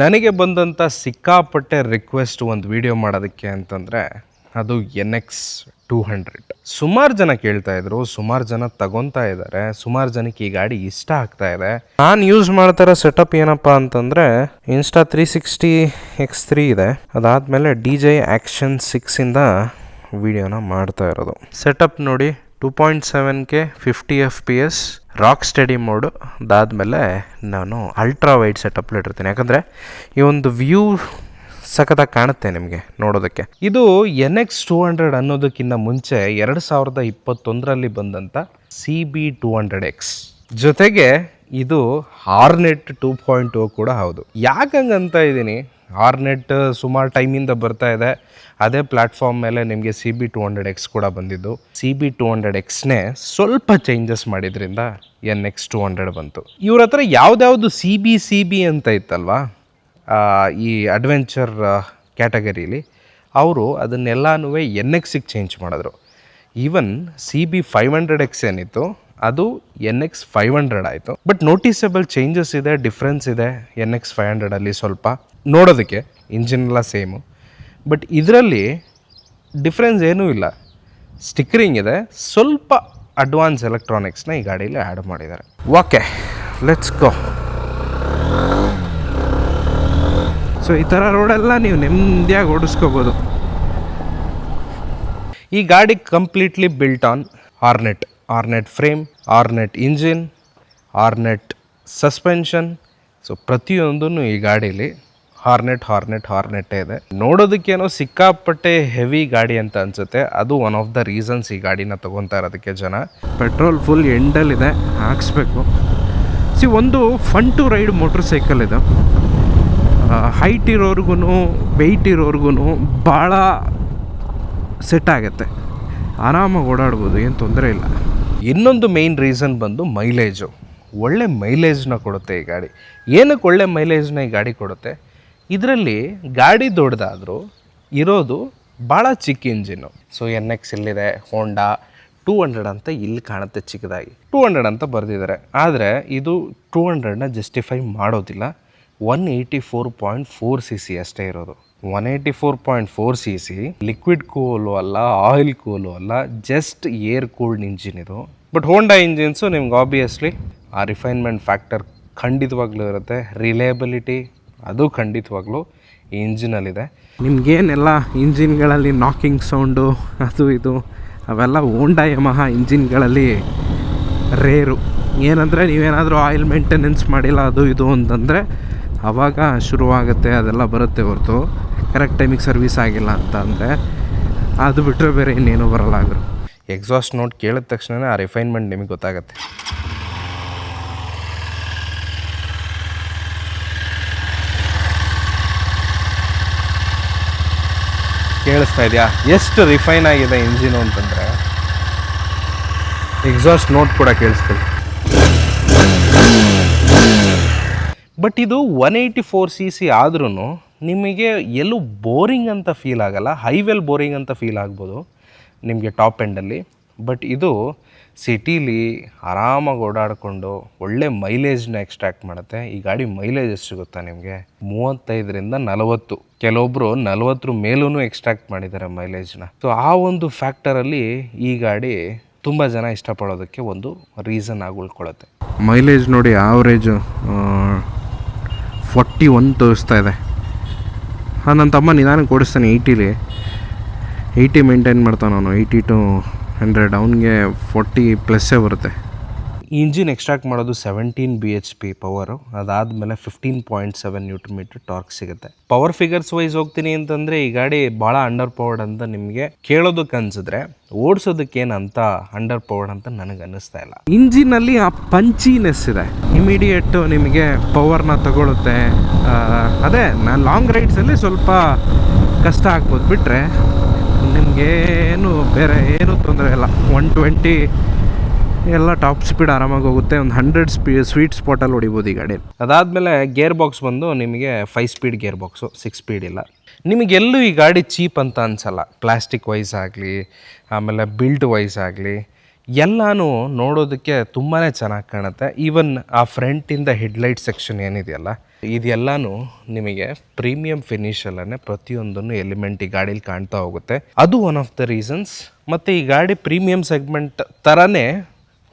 ನನಗೆ ಬಂದಂಥ ಸಿಕ್ಕಾಪಟ್ಟೆ ರಿಕ್ವೆಸ್ಟ್ ಒಂದು ವಿಡಿಯೋ ಮಾಡೋದಕ್ಕೆ ಅಂತಂದರೆ ಅದು NX200. ಸುಮಾರು ಜನ ಕೇಳ್ತಾ ಇದ್ರು, ಸುಮಾರು ಜನ ತಗೊತಾ ಇದ್ದಾರೆ, ಸುಮಾರು ಜನಕ್ಕೆ ಈ ಗಾಡಿ ಇಷ್ಟ ಆಗ್ತಾ ಇದೆ. ನಾನು ಯೂಸ್ ಮಾಡ್ತಾ ಇರೋ ಸೆಟಪ್ ಏನಪ್ಪ ಅಂತಂದರೆ Insta360X3 ಇದೆ. ಅದಾದಮೇಲೆ DJI Action 6ಇಂದ ವಿಡಿಯೋನ ಮಾಡ್ತಾ ಇರೋದು. ಸೆಟಪ್ ನೋಡಿ, 2.7K 50 FPS rock study mode. ಅದಾದಮೇಲೆ ನಾನು ಅಲ್ಟ್ರಾ ವೈಡ್ ಸೆಟಪ್ಲಿ ಇಟ್ಟಿರ್ತೀನಿ, ಯಾಕಂದರೆ ಈ ಒಂದು ವ್ಯೂ ಸಖತ್ತಾಗಿ ಕಾಣುತ್ತೆ ನಿಮಗೆ ನೋಡೋದಕ್ಕೆ. ಇದು NX200 ಅನ್ನೋದಕ್ಕಿಂತ ಮುಂಚೆ 2021ರಲ್ಲಿ ಬಂದಂಥ CB200X ಜೊತೆಗೆ ಇದು ಹಾರ್ನೆಟ್ 2.0 ಕೂಡ ಹೌದು. ಯಾಕಂಗಂತ ಇದ್ದೀನಿ, ಹಾರ್ನೆಟ್ ಸುಮಾರು ಟೈಮಿಂದ ಬರ್ತಾ ಇದೆ, ಅದೇ ಪ್ಲ್ಯಾಟ್ಫಾರ್ಮ್ ಮೇಲೆ ನಿಮಗೆ CB200X ಕೂಡ ಬಂದಿದ್ದು. CB200Xನೇ ಸ್ವಲ್ಪ ಚೇಂಜಸ್ ಮಾಡಿದ್ರಿಂದ NX200 ಬಂತು. ಇವ್ರ ಹತ್ರ ಯಾವ್ದ್ಯಾವುದು CB ಅಂತ ಇತ್ತಲ್ವಾ, ಈ ಅಡ್ವೆಂಚರ್ ಕ್ಯಾಟಗರೀಲಿ ಅವರು ಅದನ್ನೆಲ್ಲನೂ NXಗೆ ಚೇಂಜ್ ಮಾಡಿದ್ರು. ಈವನ್ CB500X ಏನಿತ್ತು ಅದು NX500 ಆಯಿತು. ಬಟ್ ನೋಟಿಸಬಲ್ ಚೇಂಜಸ್ ಇದೆ, ಡಿಫ್ರೆನ್ಸ್ ಇದೆ NX500ಅಲ್ಲಿ. ಸ್ವಲ್ಪ ನೋಡೋದಕ್ಕೆ ಇಂಜಿನ್ ಎಲ್ಲ ಸೇಮು, ಬಟ್ ಇದರಲ್ಲಿ ಡಿಫ್ರೆನ್ಸ್ ಏನೂ ಇಲ್ಲ. ಸ್ಟಿಕ್ಕರಿಂಗ್ ಇದೆ, ಸ್ವಲ್ಪ ಅಡ್ವಾನ್ಸ್ ಎಲೆಕ್ಟ್ರಾನಿಕ್ಸ್ನ ಈ ಗಾಡೀಲಿ ಆ್ಯಡ್ ಮಾಡಿದ್ದಾರೆ. Okay, let's go. ಸೊ ಈ ಥರ ರೋಡೆಲ್ಲ ನೀವು ನೆಮ್ಮದಿಯಾಗಿ ಓಡಿಸ್ಕೋಬೋದು. ಈ ಗಾಡಿ completely built on hornet frame, hornet engine, hornet suspension. So ಪ್ರತಿಯೊಂದೂ ಈ ಗಾಡೀಲಿ ಹಾರ್ನೆಟ್ಟೇ ಇದೆ. ನೋಡೋದಕ್ಕೇನೋ ಸಿಕ್ಕಾಪಟ್ಟೆ ಹೆವಿ ಗಾಡಿ ಅಂತ ಅನಿಸುತ್ತೆ. ಅದು ಒನ್ ಆಫ್ ದ ರೀಸನ್ಸ್ ಈ ಗಾಡಿನ ತೊಗೊತಾ ಇರೋದಕ್ಕೆ ಜನ. ಪೆಟ್ರೋಲ್ ಫುಲ್ ಎಂಡಲ್ಲಿದೆ, ಹಾಕ್ಸ್ಬೇಕು. ಒಂದು fun to ride motorcycle ಇದು. ಹೈಟ್ ಇರೋರ್ಗು ವೆಯ್ಟ್ ಇರೋರ್ಗು ಭಾಳ ಸೆಟ್ ಆಗುತ್ತೆ, ಆರಾಮಾಗಿ ಓಡಾಡ್ಬೋದು, ಏನು ತೊಂದರೆ ಇಲ್ಲ. ಇನ್ನೊಂದು ಮೇಯ್ನ್ ರೀಸನ್ ಬಂದು ಮೈಲೇಜು. ಒಳ್ಳೆ ಮೈಲೇಜ್ನ ಕೊಡುತ್ತೆ ಈ ಗಾಡಿ. ಏನಕ್ಕೆ ಒಳ್ಳೆ ಮೈಲೇಜ್ನ ಈ ಗಾಡಿ ಕೊಡುತ್ತೆ? ಇದರಲ್ಲಿ ಗಾಡಿ ದೊಡ್ಡದಾದರೂ ಇರೋದು ಭಾಳ ಚಿಕ್ಕ ಇಂಜಿನ್ನು. ಸೊ NX ಇಲ್ಲಿದೆ, ಹೋಂಡಾ 200 ಅಂತ ಇಲ್ಲಿ ಕಾಣುತ್ತೆ ಚಿಕ್ಕದಾಗಿ, 200 ಅಂತ ಬರೆದಿದ್ದಾರೆ. ಆದರೆ ಇದು 200ನ ಜಸ್ಟಿಫೈ ಮಾಡೋದಿಲ್ಲ. 184.4cc ಅಷ್ಟೇ ಇರೋದು. 184.4cc ಲಿಕ್ವಿಡ್ ಕೂಲು ಅಲ್ಲ, ಆಯಿಲ್ ಕೂಲು ಅಲ್ಲ, ಜಸ್ಟ್ ಏರ್ ಕೂಲ್ಡ್ ಇಂಜಿನ್ ಇದು. ಬಟ್ ಹೋಂಡಾ ಇಂಜಿನ್ಸು ನಿಮ್ಗೆ ಆಬ್ವಿಯಸ್ಲಿ ಆ ರಿಫೈನ್ಮೆಂಟ್ ಫ್ಯಾಕ್ಟರ್ ಖಂಡಿತವಾಗ್ಲೂ ಇರುತ್ತೆ. ರಿಲಯಬಿಲಿಟಿ ಅದು ಖಂಡಿತವಾಗ್ಲೂ ಈ ಇಂಜಿನಲ್ಲಿದೆ. ನಿಮಗೇನೆಲ್ಲ ಇಂಜಿನ್ಗಳಲ್ಲಿ ನಾಕಿಂಗ್ ಸೌಂಡು ಅದು ಇದು ಅವೆಲ್ಲ ಹೋಂಡಾ ಯಮಹ ಇಂಜಿನ್ಗಳಲ್ಲಿ ರೇರು. ಏನಂದರೆ ನೀವೇನಾದರೂ ಆಯಿಲ್ ಮೇಂಟೆನೆನ್ಸ್ ಮಾಡಿಲ್ಲ ಅದು ಇದು ಅಂತಂದರೆ ಆವಾಗ ಶುರುವಾಗುತ್ತೆ, ಅದೆಲ್ಲ ಬರುತ್ತೆ ಹೊರತು ಕರೆಕ್ಟ್ ಟೈಮಿಗೆ ಸರ್ವಿಸ್ ಆಗಿಲ್ಲ ಅಂತ ಅಂದರೆ ಅದು ಬಿಟ್ಟರೆ ಬೇರೆ ಇನ್ನೇನು ಬರಲ್ಲ. ಆದರೂ ಎಕ್ಸಾಸ್ಟ್ ನೋಟ್ ಕೇಳಿದ ತಕ್ಷಣ ಆ ರಿಫೈನ್ಮೆಂಟ್ ನಿಮಗೆ ಗೊತ್ತಾಗುತ್ತೆ. ಕೇಳಿಸ್ತಾ ಇದೆಯಾ ಎಷ್ಟು ರಿಫೈನ್ ಆಗಿದೆ ಇಂಜಿನು ಅಂತಂದರೆ? ಎಕ್ಸಾಸ್ಟ್ ನೋಟ್ ಕೂಡ ಕೇಳಿಸ್ತೀವಿ. ಬಟ್ ಇದು 184cc ಆದ್ರೂ ನಿಮಗೆ ಎಲ್ಲೂ ಬೋರಿಂಗ್ ಅಂತ ಫೀಲ್ ಆಗಲ್ಲ. ಹೈವೇಲ್ ಬೋರಿಂಗ್ ಅಂತ ಫೀಲ್ ಆಗ್ಬೋದು ನಿಮಗೆ ಟಾಪ್ ಎಂಡಲ್ಲಿ. ಬಟ್ ಇದು ಸಿಟೀಲಿ ಆರಾಮಾಗಿ ಓಡಾಡಿಕೊಂಡು ಒಳ್ಳೆ ಮೈಲೇಜ್ನ ಎಕ್ಸ್ಟ್ರಾಕ್ಟ್ ಮಾಡುತ್ತೆ. ಈ ಗಾಡಿ ಮೈಲೇಜ್ ಎಷ್ಟು ಗೊತ್ತಾ ನಿಮಗೆ? 35ರಿಂದ 40. ಕೆಲವೊಬ್ಬರು 40 ಮೇಲೂ ಎಕ್ಸ್ಟ್ರಾಕ್ಟ್ ಮಾಡಿದ್ದಾರೆ ಮೈಲೇಜ್ನ. ಸೊ ಆ ಒಂದು ಫ್ಯಾಕ್ಟರಲ್ಲಿ ಈ ಗಾಡಿ ತುಂಬ ಜನ ಇಷ್ಟಪಡೋದಕ್ಕೆ ಒಂದು ರೀಸನ್ ಆಗಿ ಉಳ್ಕೊಳ್ಳುತ್ತೆ. ಮೈಲೇಜ್ ನೋಡಿ, ಆವ್ರೇಜು 41 ತೋರಿಸ್ತಾ ಇದೆ. ನನ್ನ ತಮ್ಮ ನಿಧಾನಕ್ಕೆ ಓಡಿಸ್ತಾನೆ 80 ಮೇಂಟೈನ್ ಮಾಡ್ತಾನೆ ಅವನು. 80 to 100 ಅವನಿಗೆ 40+ ಬರುತ್ತೆ. ಇಂಜಿನ್ ಎಕ್ಸ್ಟ್ರಾಕ್ಟ್ ಮಾಡೋದು 17 bhp ಪವರು. ಅದಾದಮೇಲೆ 15.7 Nm ಟಾರ್ಕ್ ಸಿಗುತ್ತೆ. ಪವರ್ ಫಿಗರ್ಸ್ ವೈಸ್ ಹೋಗ್ತೀನಿ ಅಂತಂದರೆ ಈ ಗಾಡಿ ಭಾಳ ಅಂಡರ್ ಪವರ್ಡ್ ಅಂತ ನಿಮಗೆ ಕೇಳೋದಕ್ಕೆ ಅನಿಸಿದ್ರೆ, ಓಡಿಸೋದಕ್ಕೇನಂತ ಅಂಡರ್ ಪವರ್ಡ್ ಅಂತ ನನಗೆ ಅನ್ನಿಸ್ತಾ ಇಲ್ಲ. ಇಂಜಿನಲ್ಲಿ ಆ ಪಂಚಿನೆಸ್ ಇದೆ, ಇಮಿಡಿಯೇಟು ನಿಮಗೆ ಪವರ್ನ ತಗೊಳುತ್ತೆ. ಅದೇ ನಾನು ಲಾಂಗ್ ರೈಡ್ಸಲ್ಲಿ ಸ್ವಲ್ಪ ಕಷ್ಟ ಆಗ್ಬೋದು, ಬಿಟ್ಟರೆ ನಿಮಗೇನು ಬೇರೆ ಏನೂ ತೊಂದರೆ ಇಲ್ಲ. 120 ಎಲ್ಲ ಟಾಪ್ ಸ್ಪೀಡ್ ಆರಾಮಾಗಿ ಹೋಗುತ್ತೆ. ಒಂದು 100 ಸ್ವೀಟ್ ಸ್ಪಾಟಲ್ಲಿ ಹೊಡಿಬೋದು ಈ ಗಾಡಿ. ಅದಾದಮೇಲೆ ಗೇರ್ ಬಾಕ್ಸ್ ಬಂದು ನಿಮಗೆ 5 ಸ್ಪೀಡ್ ಗೇರ್ ಬಾಕ್ಸು, 6 ಸ್ಪೀಡ್ ಇಲ್ಲ. ನಿಮಗೆಲ್ಲೂ ಈ ಗಾಡಿ ಚೀಪ್ ಅಂತ ಅನಿಸಲ್ಲ. ಪ್ಲಾಸ್ಟಿಕ್ ವೈಸ್ ಆಗಲಿ, ಆಮೇಲೆ ಬಿಲ್ಟ್ ವೈಸ್ ಆಗಲಿ, ಎಲ್ಲನೂ ನೋಡೋದಕ್ಕೆ ತುಂಬಾ ಚೆನ್ನಾಗಿ ಕಾಣುತ್ತೆ. ಈವನ್ ಆ ಫ್ರಂಟಿಂದ ಹೆಡ್ಲೈಟ್ ಸೆಕ್ಷನ್ ಏನಿದೆಯಲ್ಲ, ಇದೆಲ್ಲನೂ ನಿಮಗೆ ಪ್ರೀಮಿಯಂ ಫಿನಿಷಲ್ಲೇ ಪ್ರತಿಯೊಂದನ್ನು ಎಲಿಮೆಂಟ್ ಈ ಗಾಡೀಲಿ ಕಾಣ್ತಾ ಹೋಗುತ್ತೆ. ಅದು ಒನ್ ಆಫ್ ದ ರೀಸನ್ಸ್. ಮತ್ತು ಈ ಗಾಡಿ ಪ್ರೀಮಿಯಂ ಸೆಗ್ಮೆಂಟ್ ಥರನೇ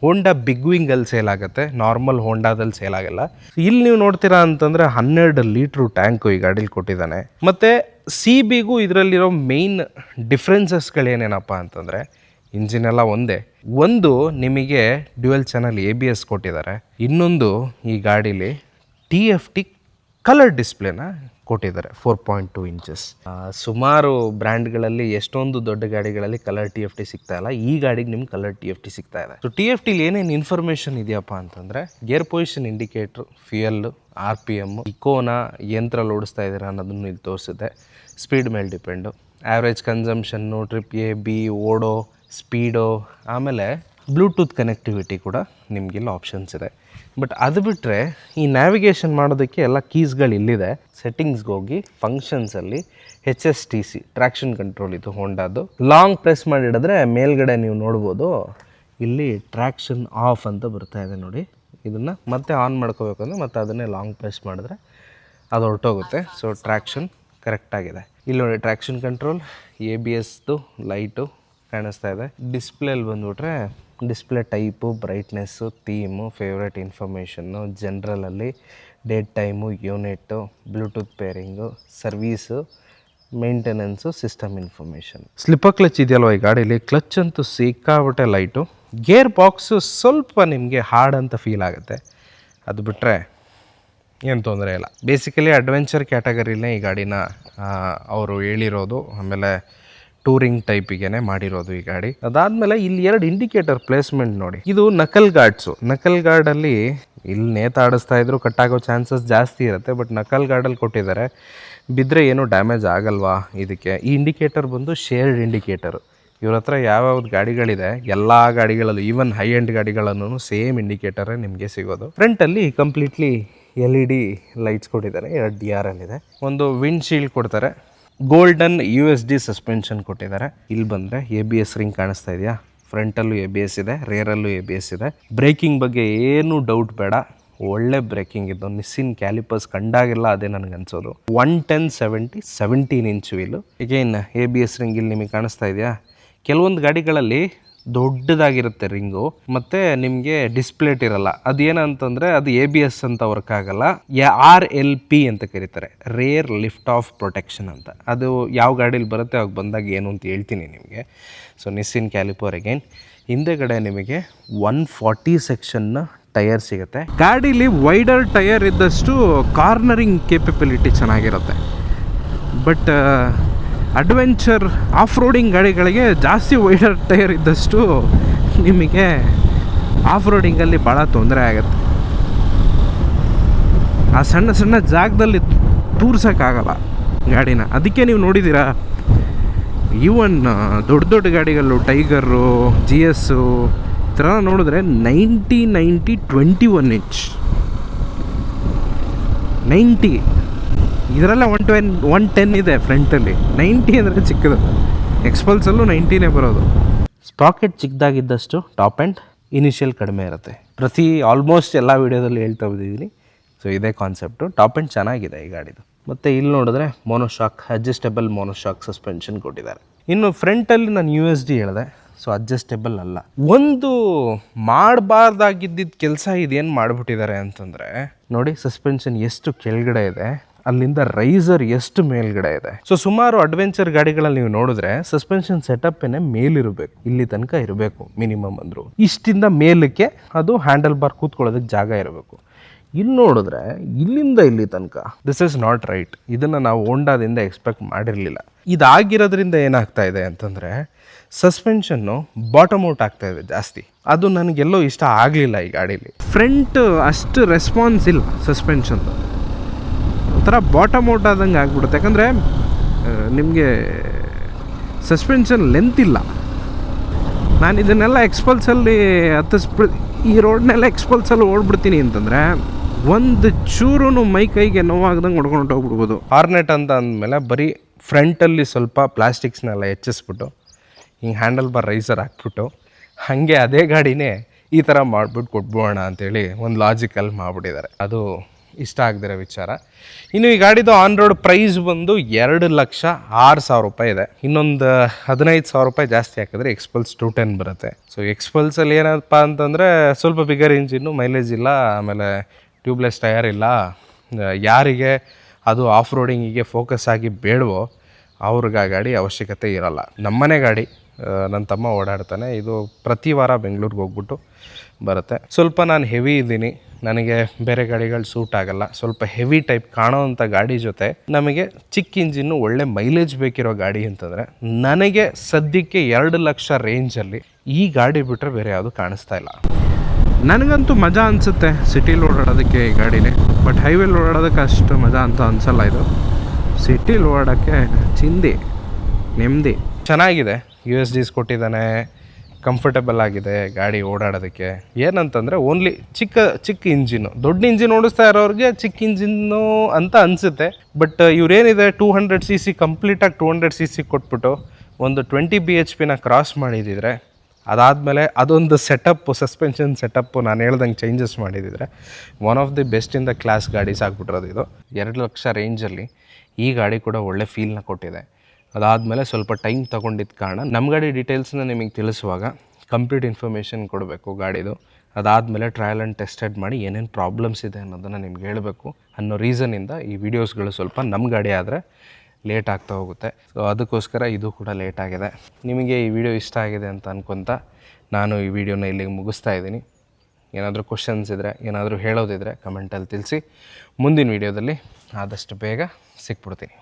ಹೋಂಡಾ ಬಿಗ್ ವಿಂಗಲ್ಲಿ ಸೇಲ್ ಆಗುತ್ತೆ, ನಾರ್ಮಲ್ ಹೋಂಡಾದಲ್ಲಿ ಸೇಲ್ ಆಗಲ್ಲ. ಇಲ್ಲಿ ನೀವು ನೋಡ್ತೀರಾ ಅಂತಂದರೆ 12 ಲೀಟ್ರು ಟ್ಯಾಂಕು ಈ ಗಾಡೀಲಿ ಕೊಟ್ಟಿದ್ದಾನೆ. ಮತ್ತು CBಗೂ ಇದರಲ್ಲಿರೋ ಮೇಯ್ನ್ ಡಿಫ್ರೆನ್ಸಸ್ಗಳೇನೇನಪ್ಪ ಅಂತಂದರೆ, ಇಂಜಿನ್ ಎಲ್ಲ ಒಂದೇ. ಒಂದು ನಿಮಗೆ ಡ್ಯುಯಲ್ ಚಾನಲ್ ABS ಕೊಟ್ಟಿದ್ದಾರೆ, ಇನ್ನೊಂದು ಈ ಗಾಡೀಲಿ TFT ಕಲರ್ ಡಿಸ್ಪ್ಲೇನ ಕೊಟ್ಟಿದ್ದಾರೆ 4.2 ಇಂಚಸ್. ಸುಮಾರು ಬ್ರ್ಯಾಂಡ್ಗಳಲ್ಲಿ ಎಷ್ಟೊಂದು ದೊಡ್ಡ ಗಾಡಿಗಳಲ್ಲಿ ಕಲರ್ TFT ಸಿಗ್ತಾ ಇಲ್ಲ, ಈ ಗಾಡಿಗೆ ನಿಮ್ಗೆ ಕಲರ್ TFT ಸಿಗ್ತಾ ಇದೆ. ಸೊ TFTಲಿ ಏನೇನು ಇನ್ಫಾರ್ಮೇಷನ್ ಇದೆಯಪ್ಪ ಅಂತಂದರೆ, gear position indicator, fuel, RPM, ಇಕೋನ ಯಂತ್ರಲ್ಲಿ ಓಡಿಸ್ತಾ ಇದ್ದೀರಾ ಅನ್ನೋದನ್ನು ಇಲ್ಲಿ ತೋರಿಸುತ್ತೆ. ಸ್ಪೀಡ್ ಮೇಲೆ depend, average consumption, trip A B, odo, speedo, ಆಮೇಲೆ ಬ್ಲೂಟೂತ್ ಕನೆಕ್ಟಿವಿಟಿ ಕೂಡ ನಿಮಗಿಲ್ಲಿ ಆಪ್ಷನ್ಸ್ ಇದೆ. ಬಟ್ ಅದು ಬಿಟ್ಟರೆ ಈ ನ್ಯಾವಿಗೇಷನ್ ಮಾಡೋದಕ್ಕೆ ಎಲ್ಲ ಕೀಸ್ಗಳು ಇಲ್ಲಿದೆ. ಸೆಟ್ಟಿಂಗ್ಸ್ಗೆ ಹೋಗಿ ಫಂಕ್ಷನ್ಸಲ್ಲಿ HSTC ಟ್ರ್ಯಾಕ್ಷನ್ ಕಂಟ್ರೋಲ್ ಇದು ಹೋಂಡಾದು. ಲಾಂಗ್ ಪ್ರೆಸ್ ಮಾಡಿಡಿದ್ರೆ ಮೇಲ್ಗಡೆ ನೀವು ನೋಡ್ಬೋದು, ಇಲ್ಲಿ ಟ್ರ್ಯಾಕ್ಷನ್ ಆಫ್ ಅಂತ ಬರ್ತಾ ಇದೆ ನೋಡಿ. ಇದನ್ನು ಮತ್ತೆ ಆನ್ ಮಾಡ್ಕೋಬೇಕಂದ್ರೆ ಮತ್ತೆ ಅದನ್ನೇ ಲಾಂಗ್ ಪ್ರೆಸ್ ಮಾಡಿದ್ರೆ ಅದು ಹೊರಟೋಗುತ್ತೆ. ಸೊ ಟ್ರ್ಯಾಕ್ಷನ್ ಕರೆಕ್ಟಾಗಿದೆ. ಇಲ್ಲಿ ನೋಡಿ ಟ್ರ್ಯಾಕ್ಷನ್ ಕಂಟ್ರೋಲ್, ABSದು ಲೈಟು ಕಾಣಿಸ್ತಾ ಇದೆ. ಡಿಸ್ಪ್ಲೇಲಿ ಬಂದುಬಿಟ್ರೆ display type, brightness, theme, favourite information, ಜನ್ರಲಲ್ಲಿ date time, unit, Bluetooth pairing, service, maintenance, system information. Slipper clutch ಇದೆಯಲ್ವ ಈ ಗಾಡೀಲಿ, ಕ್ಲಚ್ ಅಂತೂ ಸಿಕ್ಕಾಬಿಟ್ಟೆ ಲೈಟು. ಗೇರ್ ಬಾಕ್ಸು ಸ್ವಲ್ಪ ನಿಮಗೆ ಹಾರ್ಡ್ ಅಂತ ಫೀಲ್ ಆಗುತ್ತೆ, ಅದು ಬಿಟ್ಟರೆ ಏನು ತೊಂದರೆ ಇಲ್ಲ. ಬೇಸಿಕಲಿ ಅಡ್ವೆಂಚರ್ ಕ್ಯಾಟಗರಿಲೇ ಈ ಗಾಡಿನ ಅವರು ಹೇಳಿರೋದು, ಆಮೇಲೆ ಟೂರಿಂಗ್ ಟೈಪಿಗೆ ಮಾಡಿರೋದು ಈ ಗಾಡಿ. ಅದಾದಮೇಲೆ ಇಲ್ಲಿ 2 ಇಂಡಿಕೇಟರ್ ಪ್ಲೇಸ್ಮೆಂಟ್ ನೋಡಿ. ಇದು ನಕಲ್ ಗಾರ್ಡ್ಸು. ನಕಲ್ ಗಾರ್ಡಲ್ಲಿ ಇಲ್ಲಿ ನೇತಾಡಿಸ್ತಾ ಇದ್ರು ಕಟ್ಟಾಗೋ ಚಾನ್ಸಸ್ ಜಾಸ್ತಿ ಇರುತ್ತೆ, ಬಟ್ ನಕಲ್ ಗಾರ್ಡಲ್ಲಿ ಕೊಟ್ಟಿದ್ದಾರೆ, ಬಿದ್ದರೆ ಏನೂ ಡ್ಯಾಮೇಜ್ ಆಗಲ್ವಾ ಇದಕ್ಕೆ. ಈ ಇಂಡಿಕೇಟರ್ ಬಂದು ಶೇರ್ಡ್ ಇಂಡಿಕೇಟರು. ಇವ್ರ ಹತ್ರ ಯಾವ್ಯಾವ್ದು ಗಾಡಿಗಳಿದೆ ಎಲ್ಲ ಗಾಡಿಗಳಲ್ಲೂ, ಈವನ್ ಹೈ ಎಂಡ್ ಗಾಡಿಗಳಲ್ಲೂ ಸೇಮ್ ಇಂಡಿಕೇಟರೇ ನಿಮಗೆ ಸಿಗೋದು. ಫ್ರಂಟಲ್ಲಿ ಕಂಪ್ಲೀಟ್ಲಿ LED ಲೈಟ್ಸ್ ಕೊಟ್ಟಿದ್ದಾರೆ, 2 DRL ಇದೆ, ಒಂದು ವಿಂಡ್ ಶೀಲ್ಡ್ ಕೊಡ್ತಾರೆ, ಗೋಲ್ಡನ್ USD ಸಸ್ಪೆನ್ಷನ್ ಕೊಟ್ಟಿದ್ದಾರೆ. ಇಲ್ಲಿ ಬಂದರೆ ABS ರಿಂಗ್ ಕಾಣಿಸ್ತಾ ಇದೆಯಾ, ಫ್ರಂಟಲ್ಲೂ ABS ಇದೆ, ರೇರಲ್ಲೂ ABS ಇದೆ. ಬ್ರೇಕಿಂಗ್ ಬಗ್ಗೆ ಏನೂ ಡೌಟ್ ಬೇಡ, ಒಳ್ಳೆ ಬ್ರೇಕಿಂಗ್ ಇದ್ದು. ನಿಸ್ಸಿನ್ ಕ್ಯಾಲಿಪರ್ಸ್ ಕಂಡಾಗಿಲ್ಲ, ಅದೇ ನನಗೆ ಅನ್ಸೋದು. 110/70 17 ಇಂಚ್ ವೀಲು. ಈಗೇನು ABS ರಿಂಗ್ ಇಲ್ಲಿ ನಿಮಗೆ ಕಾಣಿಸ್ತಾ ಇದೆಯಾ. ಕೆಲವೊಂದು ಗಾಡಿಗಳಲ್ಲಿ ದೊಡ್ಡದಾಗಿರುತ್ತೆ ರಿಂಗು, ಮತ್ತು ನಿಮಗೆ ಡಿಸ್ಪ್ಲೇಟ್ ಇರಲ್ಲ. ಅದೇನಂತಂದರೆ ಅದು ABS ಅಂತ ವರ್ಕ್ ಆಗಲ್ಲ, RLP ಅಂತ ಕರೀತಾರೆ, ರೇರ್ ಲಿಫ್ಟ್ ಆಫ್ ಪ್ರೊಟೆಕ್ಷನ್ ಅಂತ. ಅದು ಯಾವ ಗಾಡೀಲಿ ಬರುತ್ತೆ ಅವಾಗ ಬಂದಾಗ ಏನು ಅಂತ ಹೇಳ್ತೀನಿ ನಿಮಗೆ. So Nissin caliper again. ಹಿಂದೆಗಡೆ ನಿಮಗೆ 140 ಸೆಕ್ಷನ್ನ ಟೈರ್ ಸಿಗುತ್ತೆ. ಗಾಡೀಲಿ ವೈಡರ್ ಟೈರ್ ಇದ್ದಷ್ಟು ಕಾರ್ನರಿಂಗ್ ಕೇಪಬಿಲಿಟಿ ಚೆನ್ನಾಗಿರುತ್ತೆ. ಬಟ್ ಅಡ್ವೆಂಚರ್ ಆಫ್ ರೋಡಿಂಗ್ ಗಾಡಿಗಳಿಗೆ ಜಾಸ್ತಿ ವೈಡರ್ ಟೈರ್ ಇದ್ದಷ್ಟು ನಿಮಗೆ ಆಫ್ ರೋಡಿಂಗಲ್ಲಿ ಭಾಳ ತೊಂದರೆ ಆಗುತ್ತೆ. ಆ ಸಣ್ಣ ಸಣ್ಣ ಜಾಗದಲ್ಲಿ ತೂರ್ಸೋಕ್ಕಾಗಲ್ಲ ಗಾಡಿನ. ಅದಕ್ಕೆ ನೀವು ನೋಡಿದ್ದೀರಾ, ಈವನ್ ದೊಡ್ಡ ದೊಡ್ಡ ಗಾಡಿಗಳು ಟೈಗರು, GS ಈ ಥರ ನೋಡಿದ್ರೆ 90/21 ಇಂಚ್ 90. ಇದರಲ್ಲ 110 ಇದೆ ಫ್ರಂಟಲ್ಲಿ. 90 ಅಂದರೆ ಚಿಕ್ಕದು. ಎಕ್ಸ್ಪಲ್ಸಲ್ಲೂ 90ನೇ ಬರೋದು. ಸ್ಪಾಕೆಟ್ ಚಿಕ್ಕದಾಗಿದ್ದಷ್ಟು ಟಾಪ್ ಆ್ಯಂಡ್ ಇನಿಷಿಯಲ್ ಕಡಿಮೆ ಇರುತ್ತೆ. ಆಲ್ಮೋಸ್ಟ್ ಎಲ್ಲ ವೀಡಿಯೋದಲ್ಲಿ ಹೇಳ್ತಾ ಬಂದಿದ್ದೀನಿ. ಸೊ ಇದೇ ಕಾನ್ಸೆಪ್ಟು. ಟಾಪ್ ಆ್ಯಂಡ್ ಚೆನ್ನಾಗಿದೆ ಈ ಗಾಡಿದು. ಮತ್ತು ಇಲ್ಲಿ ನೋಡಿದ್ರೆ ಮೋನೋಶಾಕ್, ಅಡ್ಜಸ್ಟೇಬಲ್ ಮೋನೋಶಾಕ್ ಸಸ್ಪೆನ್ಷನ್ ಕೊಟ್ಟಿದ್ದಾರೆ. ಇನ್ನು ಫ್ರಂಟಲ್ಲಿ ನಾನು USD ಹೇಳಿದೆ, ಸೊ ಅಡ್ಜಸ್ಟೇಬಲ್ ಅಲ್ಲ. ಒಂದು ಮಾಡಬಾರ್ದಾಗಿದ್ದಿದ್ದ ಕೆಲಸ ಇದೇನು ಮಾಡಿಬಿಟ್ಟಿದ್ದಾರೆ ಅಂತಂದರೆ ನೋಡಿ, ಸಸ್ಪೆನ್ಷನ್ ಎಷ್ಟು ಕೆಳಗಡೆ ಇದೆ, ಅಲ್ಲಿಂದ ರೈಸರ್ ಎಷ್ಟು ಮೇಲ್ಗಡೆ ಇದೆ. ಸೊ ಸುಮಾರು ಅಡ್ವೆಂಚರ್ ಗಾಡಿಗಳಲ್ಲಿ ನೀವು ನೋಡಿದ್ರೆ ಸಸ್ಪೆನ್ಷನ್ ಸೆಟಪ್ಪೇನೆ ಮೇಲಿರಬೇಕು, ಇಲ್ಲಿ ತನಕ ಇರಬೇಕು ಮಿನಿಮಮ್ ಅಂದರು. ಇಷ್ಟಿಂದ ಮೇಲಕ್ಕೆ ಅದು ಹ್ಯಾಂಡಲ್ ಬಾರ್ ಕೂತ್ಕೊಳ್ಳೋದಕ್ಕೆ ಜಾಗ ಇರಬೇಕು. ಇಲ್ಲಿ ನೋಡಿದ್ರೆ ಇಲ್ಲಿಂದ ಇಲ್ಲಿ ತನಕ ದಿಸ್ ಇಸ್ ನಾಟ್ ರೈಟ್. ಇದನ್ನು ನಾವು ಹೋಂಡಾದಿಂದ ಎಕ್ಸ್ಪೆಕ್ಟ್ ಮಾಡಿರಲಿಲ್ಲ. ಇದಾಗಿರೋದ್ರಿಂದ ಏನಾಗ್ತಾ ಇದೆ ಅಂತಂದರೆ ಸಸ್ಪೆನ್ಷನ್ನು ಬಾಟಮ್ ಔಟ್ ಆಗ್ತಾ ಇದೆ ಜಾಸ್ತಿ. ಅದು ನನಗೆಲ್ಲೋ ಇಷ್ಟ ಆಗಲಿಲ್ಲ ಈ ಗಾಡೀಲಿ. ಫ್ರಂಟ್ ಅಷ್ಟು ರೆಸ್ಪಾನ್ಸ್ ಇಲ್ಲ ಸಸ್ಪೆನ್ಷನ್ದು, ಒಂಥರ ಬಾಟಮ್ ಔಟ್ ಆದಂಗೆ ಆಗ್ಬಿಡುತ್ತೆ. ಯಾಕಂದರೆ ನಿಮಗೆ ಸಸ್ಪೆನ್ಷನ್ ಲೆಂತ್ ಇಲ್ಲ. ನಾನು ಇದನ್ನೆಲ್ಲ ಎಕ್ಸ್ಪಲ್ಸಲ್ಲಿ ಈ ರೋಡ್ನೆಲ್ಲ ಎಕ್ಸ್ಪಲ್ಸಲ್ಲಿ ಓಡ್ಬಿಡ್ತೀನಿ ಅಂತಂದರೆ ಒಂದು ಚೂರು ಮೈ ಕೈಗೆ ನೋವಾಗ್ದಂಗೆ ಹೊಡ್ಕೊಂಡು ಹೋಗ್ಬಿಡ್ಬೋದು. ಹಾರ್ನೆಟ್ ಅಂತ ಅಂದಮೇಲೆ ಬರೀ ಫ್ರಂಟಲ್ಲಿ ಸ್ವಲ್ಪ ಪ್ಲಾಸ್ಟಿಕ್ಸ್ನೆಲ್ಲ ಹೆಚ್ಚಿಸ್ಬಿಟ್ಟು ಹಿಂಗೆ ಹ್ಯಾಂಡಲ್ ಬಾರ್ ರೈಸರ್ ಹಾಕ್ಬಿಟ್ಟು ಹಾಗೆ ಅದೇ ಗಾಡಿನೇ ಈ ಥರ ಮಾಡಿಬಿಟ್ಟು ಕೊಟ್ಬೋಣ ಅಂತೇಳಿ ಒಂದು ಲಾಜಿಕಲ್ ಮಾಡಿಬಿಟ್ಟಿದ್ದಾರೆ. ಅದು ಇಷ್ಟ ಆಗದಿರೋ ವಿಚಾರ. ಇನ್ನು ಈ ಗಾಡಿದು ಆನ್ ರೋಡ್ ಪ್ರೈಸ್ ಬಂದು 2,06,000 ರೂಪಾಯಿ ಇದೆ. ಇನ್ನೊಂದು 15,000 ರೂಪಾಯಿ ಜಾಸ್ತಿ ಹಾಕಿದ್ರೆ ಎಕ್ಸ್ಪಲ್ಸ್ 210 ಬರುತ್ತೆ. ಸೊ ಎಕ್ಸ್ಪಲ್ಸಲ್ಲಿ ಏನಪ್ಪ ಅಂತಂದರೆ ಸ್ವಲ್ಪ ಬಿಗರ್ ಇಂಜಿನ್ನು, ಮೈಲೇಜ್ ಇಲ್ಲ, ಆಮೇಲೆ ಟ್ಯೂಬ್ಲೆಸ್ ಟಯರ್ ಇಲ್ಲ. ಯಾರಿಗೆ ಅದು ಆಫ್ ರೋಡಿಂಗಿಗೆ ಫೋಕಸ್ ಆಗಿ ಬೇಡವೋ ಅವ್ರಿಗೆ ಆ ಗಾಡಿ ಅವಶ್ಯಕತೆ ಇರಲ್ಲ. ನಮ್ಮನೆ ಗಾಡಿ, ನನ್ನ ತಮ್ಮ ಓಡಾಡ್ತಾನೆ, ಇದು ಪ್ರತಿ ವಾರ ಬೆಂಗಳೂರಿಗೆ ಹೋಗ್ಬಿಟ್ಟು ಬರುತ್ತೆ. ಸ್ವಲ್ಪ ನಾನು ಹೆವಿ ಇದ್ದೀನಿ, ನನಗೆ ಬೇರೆ ಗಾಡಿಗಳು ಸೂಟ್ ಆಗಲ್ಲ. ಸ್ವಲ್ಪ ಹೆವಿ ಟೈಪ್ ಕಾಣೋವಂಥ ಗಾಡಿ ಜೊತೆ ನಮಗೆ ಚಿಕ್ಕ ಇಂಜಿನ್ನು ಒಳ್ಳೆ ಮೈಲೇಜ್ ಬೇಕಿರೋ ಗಾಡಿ ಅಂತಂದರೆ ನನಗೆ ಸದ್ಯಕ್ಕೆ 2 ಲಕ್ಷ ರೇಂಜಲ್ಲಿ ಈ ಗಾಡಿ ಬಿಟ್ಟರೆ ಬೇರೆ ಯಾವುದು ಕಾಣಿಸ್ತಾ ಇಲ್ಲ. ನನಗಂತೂ ಮಜಾ ಅನಿಸುತ್ತೆ ಸಿಟಿಲಿ ಓಡಾಡೋದಕ್ಕೆ ಈ ಗಾಡಿನೇ, ಬಟ್ ಹೈವೇಲಿ ಓಡಾಡೋದಕ್ಕೆ ಅಷ್ಟು ಮಜಾ ಅಂತ ಅನಿಸಲ್ಲ. ಇದು ಸಿಟಿಲಿ ಓಡಾಡೋಕ್ಕೆ ಚಿಂದಿ ನೆಮ್ಮದಿ. ಚೆನ್ನಾಗಿದೆ, USDs ಕೊಟ್ಟಿದ್ದಾನೆ, ಕಂಫರ್ಟಬಲ್ ಆಗಿದೆ ಗಾಡಿ ಓಡಾಡೋದಕ್ಕೆ. ಏನಂತಂದರೆ ಓನ್ಲಿ ಚಿಕ್ಕ ಇಂಜಿನ್ನು, ದೊಡ್ಡ ಇಂಜಿನ್ ಓಡಿಸ್ತಾ ಇರೋರಿಗೆ ಚಿಕ್ಕ ಇಂಜಿನ್ನು ಅಂತ ಅನಿಸುತ್ತೆ. ಬಟ್ ಇವರೇನಿದೆ 200cc ಕಂಪ್ಲೀಟಾಗಿ 200cc ಕೊಟ್ಬಿಟ್ಟು ಒಂದು 20 bhpನ ಕ್ರಾಸ್ ಮಾಡಿದಿದ್ರೆ, ಅದಾದಮೇಲೆ ಅದೊಂದು ಸೆಟಪ್ಪು, ಸಸ್ಪೆನ್ಷನ್ ಸೆಟಪ್ಪು ನಾನು ಹೇಳ್ದಂಗೆ ಚೇಂಜಸ್ ಮಾಡಿದಿದ್ರೆ one of the best in the class ಗಾಡೀಸ್ ಆಗಿಬಿಟ್ಟಿರೋದು ಇದು. 2 ಲಕ್ಷ ರೇಂಜಲ್ಲಿ ಈ ಗಾಡಿ ಕೂಡ ಒಳ್ಳೆ ಫೀಲ್ನ ಕೊಟ್ಟಿದೆ. ಅದಾದಮೇಲೆ ಸ್ವಲ್ಪ ಟೈಮ್ ತೊಗೊಂಡಿದ್ದ ಕಾರಣ ನಮ್ಮ ಗಾಡಿ ಡೀಟೇಲ್ಸ್ನ ನಿಮಗೆ ತಿಳಿಸುವಾಗ ಕಂಪ್ಲೀಟ್ ಇನ್ಫಾರ್ಮೇಷನ್ ಕೊಡಬೇಕು ಗಾಡಿದು. ಅದಾದಮೇಲೆ ಟ್ರಯಲ್ ಆ್ಯಂಡ್ ಟೆಸ್ಟೆಡ್ ಮಾಡಿ ಏನೇನು ಪ್ರಾಬ್ಲಮ್ಸ್ ಇದೆ ಅನ್ನೋದನ್ನು ನಿಮ್ಗೆ ಹೇಳಬೇಕು ಅನ್ನೋ ರೀಸನಿಂದ ಈ ವಿಡಿಯೋಸ್ಗಳು ಸ್ವಲ್ಪ ನಮ್ಮ ಗಾಡಿ ಆದರೆ ಲೇಟ್ ಆಗ್ತಾ ಹೋಗುತ್ತೆ. ಸೊ ಅದಕ್ಕೋಸ್ಕರ ಇದು ಕೂಡ ಲೇಟ್ ಆಗಿದೆ. ನಿಮಗೆ ಈ ವಿಡಿಯೋ ಇಷ್ಟ ಆಗಿದೆ ಅಂತ ಅನ್ಕೊತ ನಾನು ಈ ವಿಡಿಯೋನ ಇಲ್ಲಿಗೆ ಮುಗಿಸ್ತಾ ಇದ್ದೀನಿ. ಏನಾದರೂ ಕ್ವಶನ್ಸ್ ಇದ್ದರೆ, ಏನಾದರೂ ಹೇಳೋದಿದ್ದರೆ ಕಮೆಂಟಲ್ಲಿ ತಿಳಿಸಿ. ಮುಂದಿನ ವಿಡಿಯೋದಲ್ಲಿ ಆದಷ್ಟು ಬೇಗ ಸಿಕ್ಬಿಡ್ತೀನಿ.